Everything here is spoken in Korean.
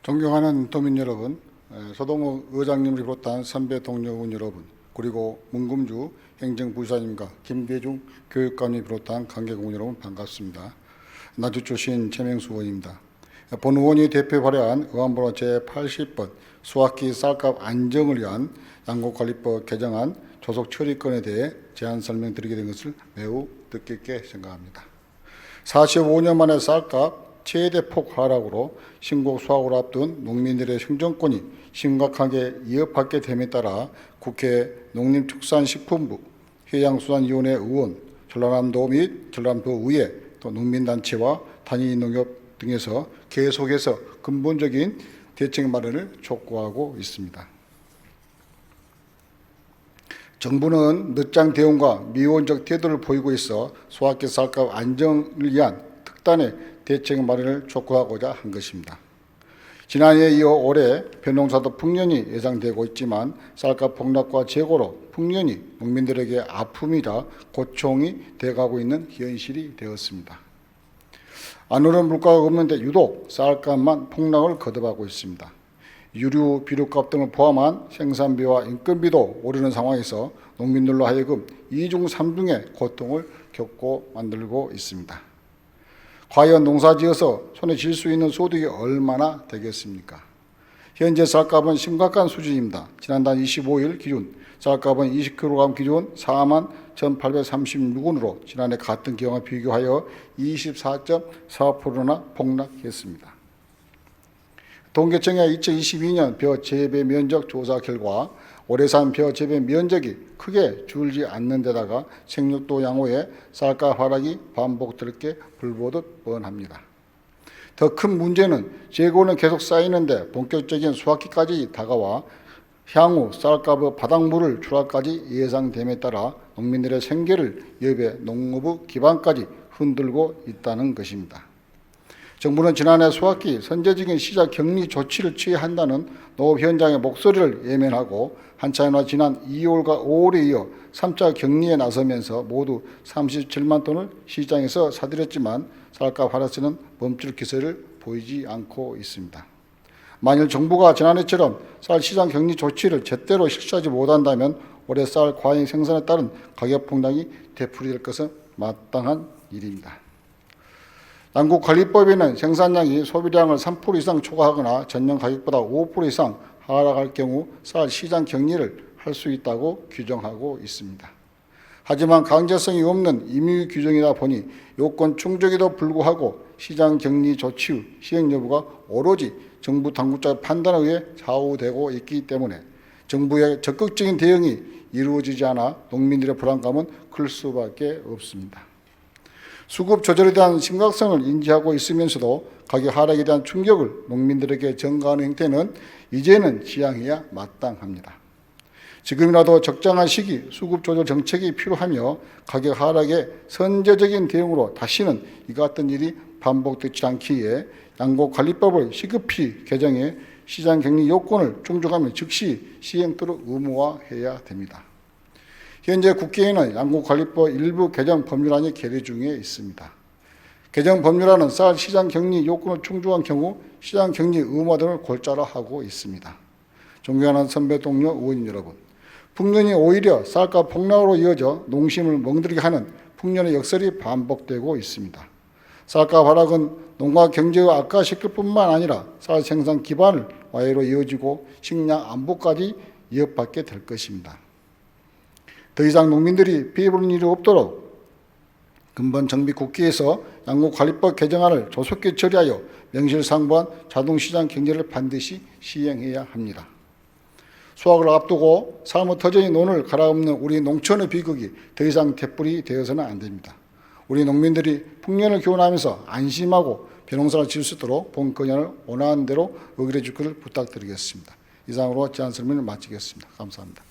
존경하는 도민 여러분, 서동욱 의장님을 비롯한 선배 동료 의원 여러분, 그리고 문금주 행정부사님과 김대중 교육감을 비롯한 관계공원 여러분 반갑습니다. 나주 출신 최명수 의원입니다. 본 의원이 대표 발의한 의안번호 제80번 수학기 쌀값 안정을 위한 양곡관리법 개정안 조속 처리건에 대해 제안 설명드리게 된 것을 매우 뜻깊게 생각합니다. 45년 만에 쌀값 최대폭 하락으로 신곡 수확을 앞둔 농민들의 생존권이 심각하게 위협받게 됨에 따라 국회 농림축산식품부, 해양수산위원회 의원, 전라남도 및 전라남도 의회, 또 농민단체와 단위농협 등에서 계속해서 근본적인 대책 마련을 촉구하고 있습니다. 정부는 늦장 대응과 미온적 태도를 보이고 있어 수확기 쌀값 안정을 위한 특단의 대책 마련을 촉구하고자 한 것입니다. 지난해에 이어 올해 벼농사도 풍년이 예상되고 있지만 쌀값 폭락과 재고로 풍년이 농민들에게 아픔이자 고통이 돼가고 있는 현실이 되었습니다. 안 오른 물가가 없는데 유독 쌀값만 폭락을 거듭하고 있습니다. 유류, 비료값 등을 포함한 생산비와 인건비도 오르는 상황에서 농민들로 하여금 이중 삼중의 고통을 겪고 만들고 있습니다. 과연 농사지어서 손에 쥘 수 있는 소득이 얼마나 되겠습니까? 현재 쌀값은 심각한 수준입니다. 지난달 25일 기준 쌀값은 20kg 기준 41,836원으로 지난해 같은 기간과 비교하여 24.4%나 폭락했습니다. 통계청의 2022년 벼 재배 면적 조사 결과 올해산 벼 재배 면적이 크게 줄지 않는 데다가 생육도 양호에 쌀값 하락이 반복될 게 불보듯 뻔합니다. 더 큰 문제는 재고는 계속 쌓이는데 본격적인 수확기까지 다가와 향후 쌀값의 바닥물을 추락까지 예상됨에 따라 농민들의 생계를 위협해 농업의 기반까지 흔들고 있다는 것입니다. 정부는 지난해 수확기 선제적인 시작 격리 조치를 취한다는 농업 현장의 목소리를 외면하고 한차례나 지난 2월과 5월에 이어 3차 격리에 나서면서 모두 37만 톤을 시장에서 사들였지만 쌀값 하락세는 멈출 기세를 보이지 않고 있습니다. 만일 정부가 지난해처럼 쌀 시장 격리 조치를 제대로 실시하지 못한다면 올해 쌀 과잉 생산에 따른 가격 폭락이 되풀이될 것은 마땅한 일입니다. 양곡관리법에는 생산량이 소비량을 3% 이상 초과하거나 전년 가격보다 5% 이상 하락할 경우 쌀 시장 격리를 할 수 있다고 규정하고 있습니다. 하지만 강제성이 없는 임의 규정이다 보니 요건 충족에도 불구하고 시장 격리 조치 후 시행 여부가 오로지 정부 당국자의 판단에 의해 좌우되고 있기 때문에 정부의 적극적인 대응이 이루어지지 않아 농민들의 불안감은 클 수밖에 없습니다. 수급 조절에 대한 심각성을 인지하고 있으면서도 가격 하락에 대한 충격을 농민들에게 전가하는 행태는 이제는 지양해야 마땅합니다. 지금이라도 적정한 시기 수급 조절 정책이 필요하며 가격 하락에 선제적인 대응으로 다시는 이와 같은 일이 반복되지 않기 위해 양곡관리법을 시급히 개정해 시장 격리 요건을 충족하면 즉시 시행토록 의무화해야 됩니다. 현재 국회에는 양곡관리법 일부 개정 법률안이 계류 중에 있습니다. 개정 법률안은 쌀 시장 격리 요건을 충족한 경우 시장 격리 의무화 등을 골자로 하고 있습니다. 존경하는 선배 동료 의원 여러분, 풍년이 오히려 쌀값 폭락으로 이어져 농심을 멍들게 하는 풍년의 역설이 반복되고 있습니다. 쌀값 하락은 농가 경제의 악화시킬 뿐만 아니라 쌀 생산 기반을 와해로 이어지고 식량 안보까지 위협받게 될 것입니다. 더 이상 농민들이 피해 보는 일이 없도록 근본 정비 국회에서 양곡관리법 개정안을 조속히 처리하여 명실상부한 자동시장 경제를 반드시 시행해야 합니다. 수확을 앞두고 삶의 터전이 논을 갈아엎는 우리 농촌의 비극이 더 이상 되풀이 되어서는 안 됩니다. 우리 농민들이 풍년을 기원하면서 안심하고 벼농사를 지을 수 있도록 본 건의안을 원하는 대로 의결해 줄 것을 부탁드리겠습니다. 이상으로 제안 설명을 마치겠습니다. 감사합니다.